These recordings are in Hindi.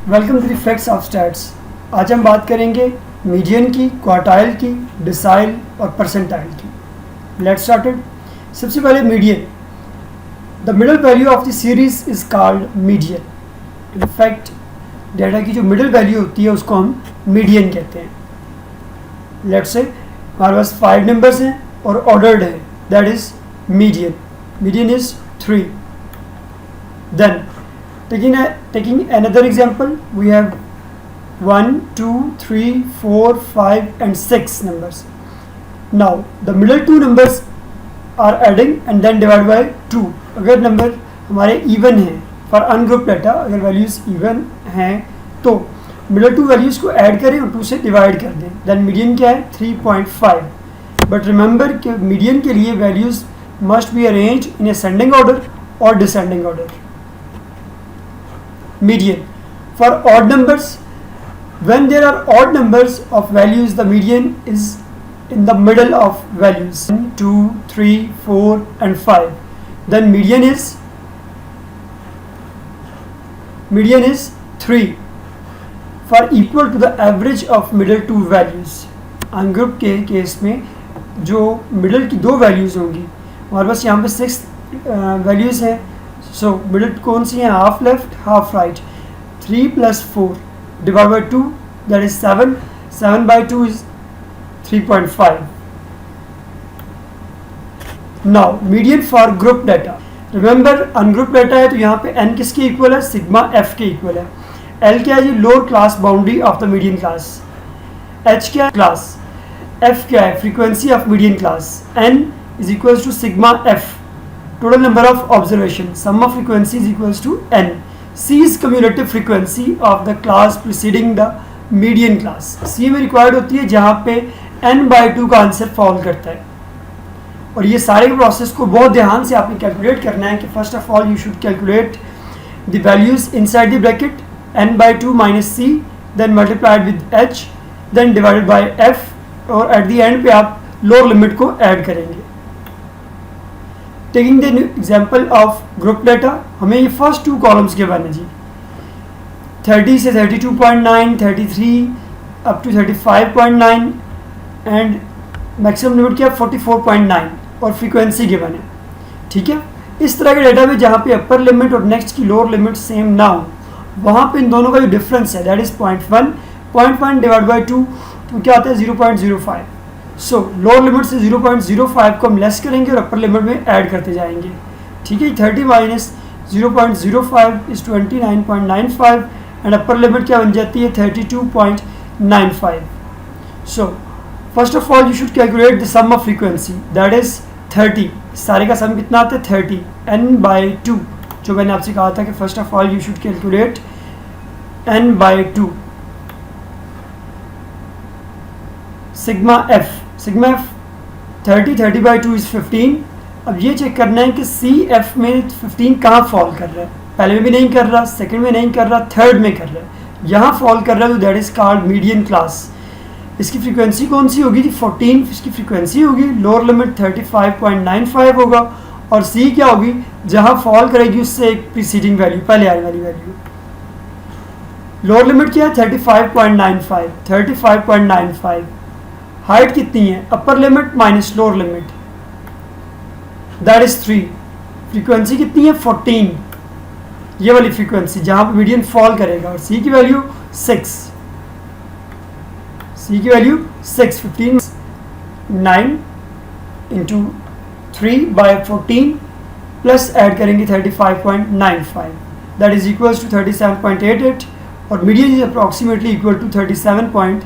Welcome to the facts of stats. आज हम बात करेंगे मीडियन की, क्वार्टाइल की, डिसाइल और परसेंटाइल की। Let's started. सबसे पहले median. The middle value of the series is called median. In fact data की जो मिडल वैल्यू होती है उसको हम मीडियन कहते हैं। लेट्स से हमारे पास 5 नंबर्स हैं और ऑर्डर्ड है, that is median. Median is 3। Then taking another example, we have 1, 2, 3, 4, 5 and 6 numbers. Now the middle two numbers are adding and then divided by 2. अगर नंबर हमारे इवन हैं फॉर अनग्रुप डाटा, अगर वैल्यूज इवन हैं तो मिडल टू वैल्यूज को ऐड करें और 2 से डिवाइड कर दें, देन मीडियन क्या है 3.5। बट रिमेंबर कि मीडियन के लिए values must be arranged in ascending order और descending order. Median. For odd numbers, when there are odd numbers of values, the median is in the middle of values 1, 2, 3, 4 and 5. Then median is 3 for equal to the average of middle two values. Ungroup के केस में जो मिडल की दो वैल्यूज होंगी, हमारे पास यहाँ पे 6 वैल्यूज हैं। सो मिडल कौन सी है? Half left half right. 3 + 4 divide by 2 that is 7। 7/2 is 3.5। Now median for group data. Remember ungroup data है तो यहाँ पे n किसके इक्वल है? सिग्मा f के इक्वल है। l क्या है जी? Lower class boundary of the median class. h क्या है? क्लास। f क्या है? Frequency of median class. n is equals to sigma f, total number of observation, sum of frequency is equals to n. C is cumulative frequency of the class preceding the median class. C में रिक्वायर्ड होती है जहाँ पे n/2 का आंसर फॉल करता है। और ये सारे प्रोसेस को बहुत ध्यान से आपने कैलकुलेट करना है कि first of all you should calculate the values inside the bracket n/2 - c, then multiplied with h, then divided by f और एट द एंड पे आप लोअर लिमिट को ऐड करेंगे। Taking the example of group data, हमें ये फर्स्ट 2 कॉलम्स के बने जी 30 से 32.9, 33 up to 35.9 and maximum limit क्या 44.9 और फ्रीक्वेंसी के बने। ठीक है, इस तरह के डाटा में जहाँ पे अपर लिमिट और नेक्स्ट की लोअर लिमिट सेम ना हो, वहाँ पे इन दोनों का जो डिफरेंस है दैट इज 0.1 डिवाइड बाई 2 तो क्या आता है 0.05। सो लोअर लिमिट से 0.05 को हम लेस करेंगे और अपर लिमिट में ऐड करते जाएंगे। ठीक है, 30 - 0.05 इज 29.95 एंड अपर लिमिट क्या बन जाती है 32.95। So first of all you should calculate the sum of frequency that is 30। सारे का सम कितना आता है 30 n/2, जो मैंने आपसे कहा था कि first of all you should calculate n/2 sigma f। Sigma f 30/2 is 15। अब ये चेक करना है कि सी एफ में 15 कहाँ फॉल कर रहा है। पहले में भी नहीं कर रहा, सेकंड में नहीं कर रहा, थर्ड में कर रहा है, यहाँ फॉल कर रहा है तो that is called median class. इसकी फ्रीक्वेंसी कौन सी होगी? 14 इसकी फ्रीक्वेंसी होगी, लोअर लिमिट 35.95 होगा और सी क्या होगी? जहाँ फॉल करेगी उससे एक प्रीसीडिंग वैल्यू, पहले आने वाली वैल्यू। लोअर लिमिट क्या है 35.95, 35.95। हाइट कितनी है? Upper limit minus lower limit that is 3। Frequency कितनी है 14, ये वाली फ्रीक्वेंसी जहां पर मीडियन फॉल करेगा। और सी की वैल्यू 6, सी की वैल्यू 6। 15 9 इंटू 3/14 प्लस ऐड करेंगे 35.95 दैट इज इक्वल्स टू 37.88 और median is approximately equal to 37.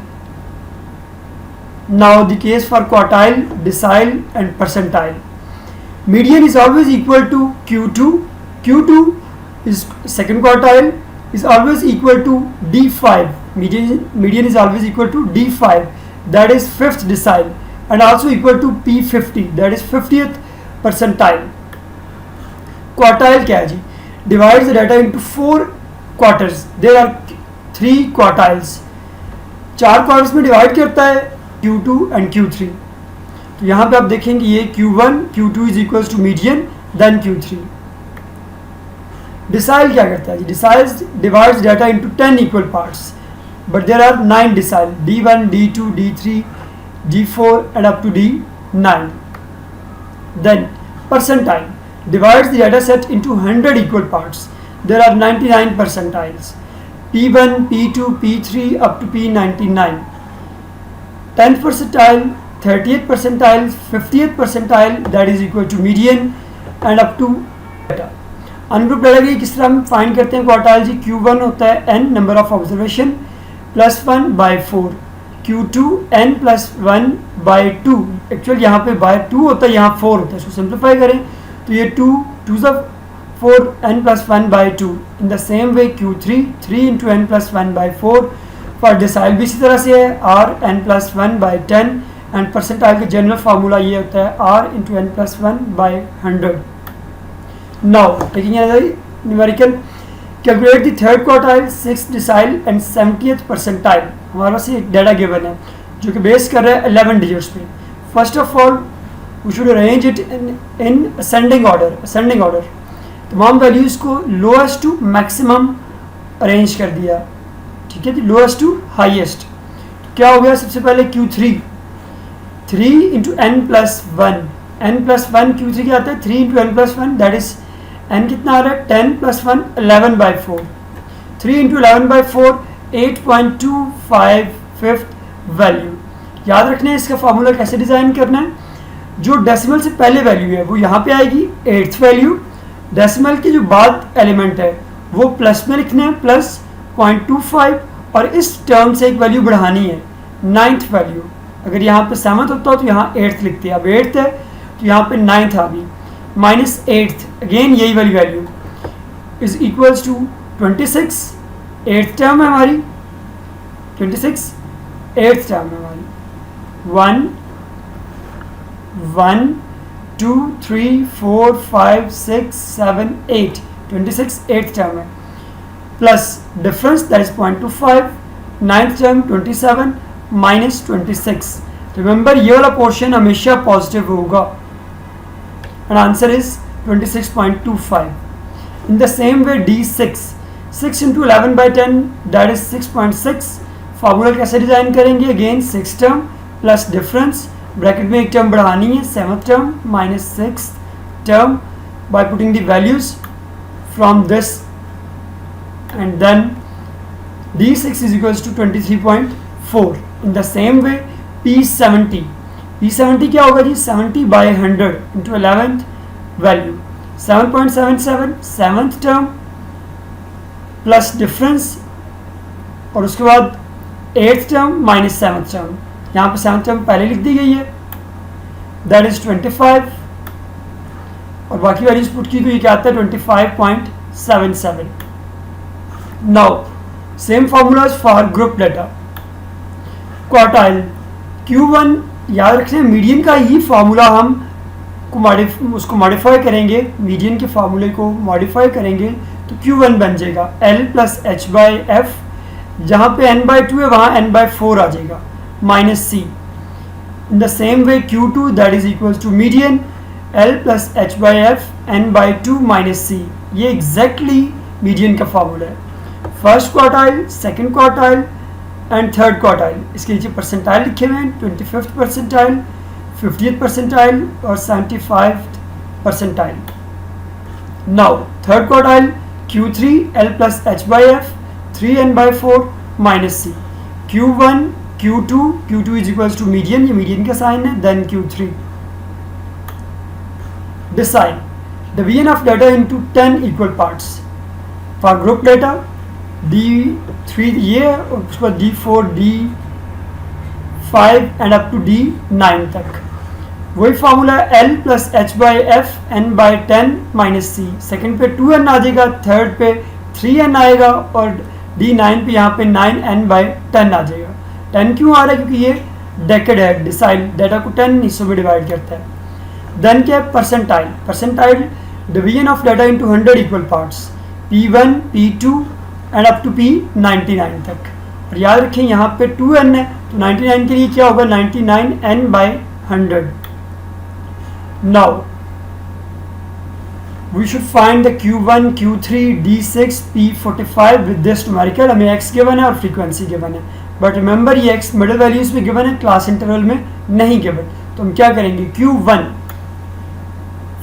Now the case for quartile, decile and percentile. Median is always equal to Q2. Q2 is second quartile is always equal to D5. Median is always equal to D5, that is 5th decile, and also equal to P50, that is 50th percentile. Quartile क्या है जी? Divides the data into 4 quarters. There are 3 quartiles. 4 quarters में डिवाइड करता है Q2 and Q3। तो यहाँ पे आप देखेंगे ये Q1 Q2 is equals to median then Q3। Decile क्या करता है जी? Decile divides data into 10 equal parts, but there are 9 decile, D1, D2, D3, D4 and up to D9. Then percentile divides the data set into 100 equal parts. There are 99 percentiles, P1, P2, P3 up to P99. 10th percentile, 30th percentile, 50th percentile, that is equal to median and up to data. Ungroup data की किस तरह हम फाइंड करते हैं क्वार्टाइल जी? Q1 होता है n number of observation plus 1 by 4, Q2 n plus 1 by 2, actual यहाँ पे बाई 2 होता है, यहाँ 4 होता है, इसको सिंप्लीफाई करें तो ये 2 4 n plus 1 by 2. In the same way Q3 3 into n plus 1 by 4. For decile भी इसी तरह से है, r n plus 1 by 10. And percentile का जनरल फार्मूला ये होता है r into n plus 1 by 100. Now taking another numerical, calculate the third quartile, 6th decile and 70th percentile. हमारे पास एक डाटा गिवन है जो कि बेस कर रहा है 11 डिजिट्स पे. First of all we should arrange it in ascending order. तमाम वैल्यूज़ को लोएस्ट टू मैक्सिमम अरेंज कर दिया, ठीक है जी, लोएस्ट टू हाईएस्ट. क्या हो गया? सबसे पहले Q3 3 into n plus 1, n plus 1 Q3 क्या आता है? 3 into n plus 1, that is n कितना आ रहा है? 10 plus 1 11 by 4. 3 into 11 by 4 8.25 fifth value. याद रखना है इसका फार्मूला कैसे डिज़ाइन करना है. जो डेसिमल से पहले वैल्यू है वो यहाँ पे आएगी 8th वैल्यू. डेसिमल के जो बाद एलिमेंट है वो प्लस में लिखना है, प्लस 0.25, और इस टर्म से एक वैल्यू बढ़ानी है 9th वैल्यू. अगर यहाँ पे 7th होता तो यहाँ 8th लिखते हैं. अब 8th है तो यहाँ पे 9th आ गई, माइनस 8th, अगेन यही वाली value is equals to 26. 8th term है हमारी, 26 8th टर्म है हमारी. 1 1 2 3 4 5 6 7 8, 26 8th टर्म है, plus difference that is 0.25, 9th term 27 minus 26. Remember ये वाला पोर्शन हमेशा पॉजिटिव होगा, and answer is 26.25. In the same way D6 6 into 11 by 10, that is 6.6. Formula कैसे डिजाइन करेंगे? Again 6 term plus difference, bracket में एक टर्म बढ़ानी है, 7th term minus 6th term, by putting the values from this, and then D6 is equals to 23.4. In the same way P70 क्या होगा जी? 70 by 100 into 11th value 7.77, 7th term plus difference, और उसके बाद 8th term minus 7th term. यहाँ पे 7th टर्म पहले लिख दी गई है, दैट इज 25, और बाकी वैल्यूज पुट की तो ये क्या आता है? 25.77. Now same formulas for group data. Quartile Q1, याद रखना है मीडियन का ही फार्मूला हम उसको मॉडिफाई करेंगे, मीडियन के फार्मूले को मॉडिफाई करेंगे तो Q1 बन जाएगा L plus H by F. जहाँ पे n बाई 2 है वहाँ n बाई 4 आ जाएगा, minus C. In the same way Q2 that is equals to median L plus H by F n by 2 minus C. ये एग्जैक्टली मीडियन का फार्मूला है. First quartile, second quartile and third quartile. इसके नीचे परसेंटाइल लिखे हुए हैं, 25th परसेंटाइल, 50th परसेंटाइल और 75th percentile. Now third quartile Q3 L plus H by F 3n by 4 minus C. Q1 Q2 is equals to median, ये मीडियन का साइन है, then Q3. Decide the division of data into 10 equal parts. For group data D3 ये है, और उसके बाद D4 D5 and up to D9 तक. वही formula L plus H by F n by 10 minus C. Second पे 2n आ जाएगा, थर्ड पे 3n आएगा, और D9 पे यहाँ पे 9n बाई 10 आ जाएगा. 10 क्यों आ रहा है? क्योंकि ये डेकेड है, डिसाइल डाटा को 10 हिस्सों में डिवाइड करता है. देन क्या है? Percentile division of data into 100 equal parts, P1 P2 and up to P99 तक. और याद रखें यहाँ पे 2n है तो 99 के लिए क्या होगा? 99n by 100. Now we should find the Q1, Q3, D6, P45 with this numerical. हमें x गिवन है और फ्रीक्वेंसी गिवन है, बट रिमेंबर ये x मिडिल वैल्यूज में गिवन है, क्लास इंटरवल में नहीं गिवन. तो हम क्या करेंगे, Q1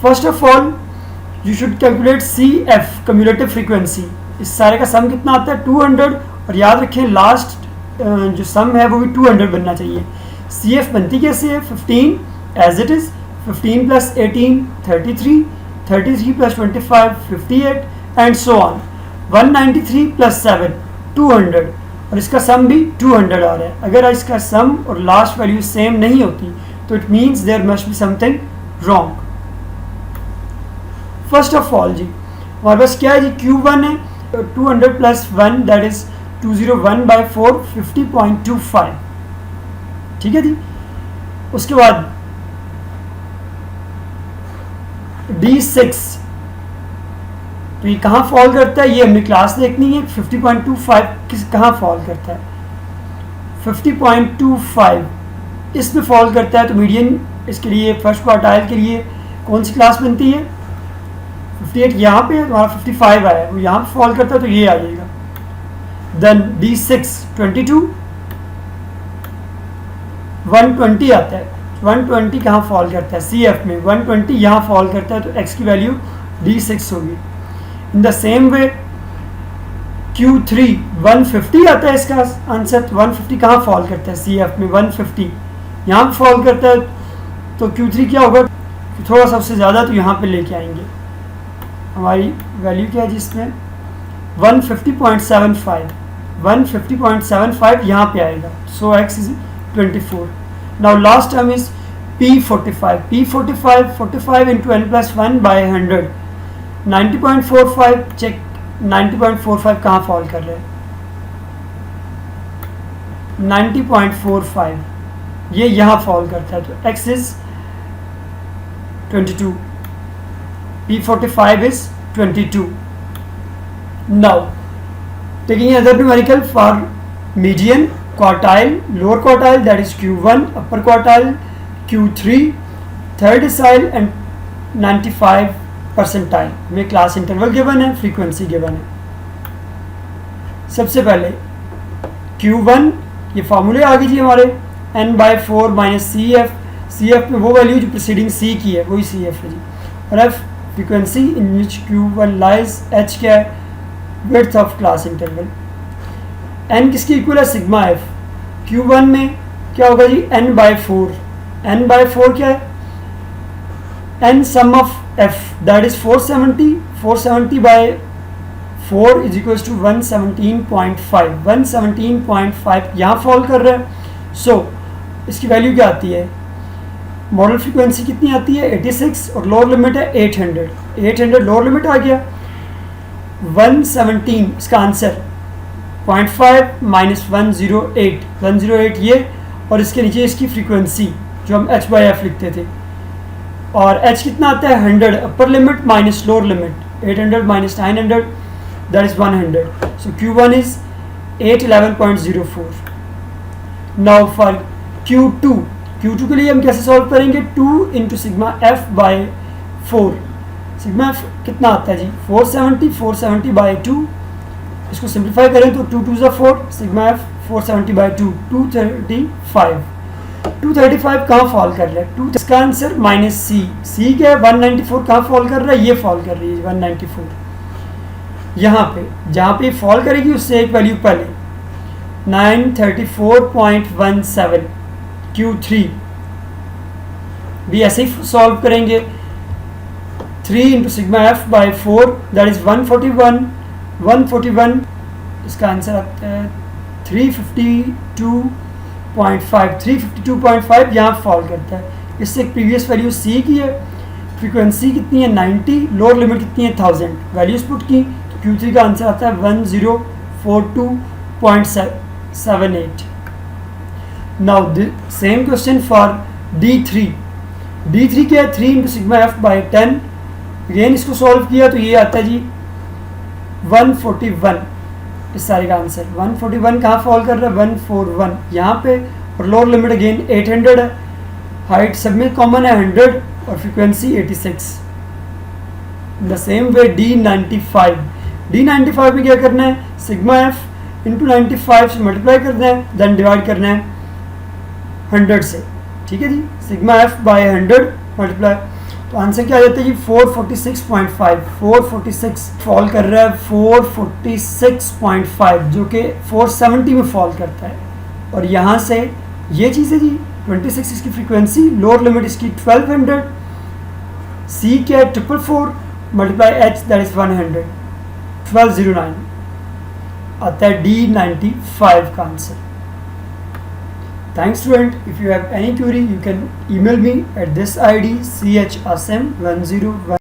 first of all you should calculate CF cumulative frequency. इस सारे का सम कितना आता है 200, और याद रखें लास्ट जो सम है वो भी 200 बनना चाहिए. CF बनती कैसे है, 15 as it is, 15 plus 18 33, 33 plus 25 58 and so on. 193 plus 7 200, और इसका सम भी 200 आ रहा है. अगर इसका सम और लास्ट वैल्यू सेम नहीं होती तो it means there must be something wrong. First of all जी हमारे पास क्या है जी, Q1 है 200 प्लस 1 दैट इज 201/4 50.25. ठीक है जी. उसके बाद D6 तो ये कहाँ फॉल करता है, ये हमने क्लास देखनी है. 50.25 कहाँ फॉल करता है, 50.25 इसमें फॉल करता है. तो मीडियन इसके लिए फर्स्ट क्वार्टाइल के लिए कौन सी क्लास बनती है, 58 यहाँ पे हमारा 55 आया है, वो यहाँ पे फॉल करता है तो ये आ जाएगा. देन D6 22 120 आता है. 120 कहाँ फॉल करता है, CF में 120 यहाँ फॉल करता है, तो x की वैल्यू D6 होगी. इन द सेम वे Q3 150 आता है इसका आंसर. 150 कहाँ फॉल करता है, CF में 150 यहाँ पे फॉल करता है, तो Q3 क्या होगा, थोड़ा सा उससे ज़्यादा तो यहाँ पे लेके आएंगे. हमारी वैल्यू क्या है जिसमें 150.75 यहाँ पे आएगा. सो x is 24. Now last term is P45. P45 45 into n plus 1 by 100 90.45. Check 90.45 कहाँ फॉल कर रहे हैं, 90.45 ये यहाँ फॉल करता है, तो x is 22. P45 is 22. Now taking another numerical for median, quartile, lower quartile that is Q1, upper quartile Q3, third decile and 95 percentile में क्लास इंटरवल गिवन है, फ्रीक्वेंसी गिवन है. सबसे पहले Q1 ये फार्मूले आ गई जी हमारे, n/4 माइनस CF. CF में वो वैल्यू जो प्रीसीडिंग C की है वही CF है जी. और F frequency in which Q1 lies. H क्या है, width of class interval. N किसकी इक्वल है, सिग्मा F. Q1 में क्या होगा जी, n/4. n/4 क्या है, n sum of F that is 470. 470/4 is equal to 117.5. 117.5 यहाँ फॉल कर रहा है. सो इसकी वैल्यू क्या आती है, मॉडल फ्रीक्वेंसी कितनी आती है 86, और लोअर लिमिट है 800. 800 लोअर लिमिट आ गया. 117 इसका आंसर 0.5 माइनस 108. 108 ये, और इसके नीचे इसकी फ्रीक्वेंसी जो हम h/f लिखते थे. और h कितना आता है 100, upper limit minus lower limit. 800 minus 900 that is 100. So Q1 is 811.04. Now for Q2 के लिए हम कैसे सॉल्व करेंगे, 2 into sigma F by 4. Sigma F कितना आता है जी 470. 470/2 इसको सिंप्लीफाई करें तो 2 2 4. Sigma F 470/2 235. 235 कहाँ फॉल कर रहा है, 2 इसका आंसर माइनस C क्या है 194 कहाँ फॉल कर रहा है, ये फॉल कर रही है 194. यहाँ पे जहाँ पे फॉल करेगी उससे एक वैल्यू पहले 934.17. Q3 भी ऐसे ही सॉल्व करेंगे. 3 into sigma F by 4 that is 141. 141 इसका आंसर आता है 352.5. 352.5 यहाँ फॉल करता है. इससे एक प्रीवियस वैल्यू C की है. फ्रीक्वेंसी कितनी है 90, लोअर लिमिट कितनी है 1000. वैल्यूज पुट की तो Q3 का आंसर आता है 1042.78. Now the same question for D3. D3 क्या है 3 into sigma F by 10. Again इसको सॉल्व किया तो ये आता है जी 141. इस सारे का आंसर 141 कहाँ फॉल कर रहा है 141 यहाँ पे. और लोअर लिमिट अगेन 800 है. हाइट सब में कॉमन है 100 और frequency 86. The same way D95 में क्या करना है, सिग्मा एफ इंटू 95 से मल्टीप्लाई करना है, देन डिवाइड करना है 100 से, ठीक है जी, सिग्मा एफ बाय 100 मल्टीप्लाई, तो आंसर क्या आ जाता है जी 446.5, 446 फॉल कर रहा है 446.5 जो कि 470 में फॉल करता है। और यहाँ से ये चीज़ है जी 26 इसकी फ्रीक्वेंसी, लोअर लिमिट इसकी 1200, सी क्या 444 मल्टीप्लाई एच दैट इज 100, 1209 आता है D95 का answer. Thanks student, if you have any query you can email me at this ID chasim10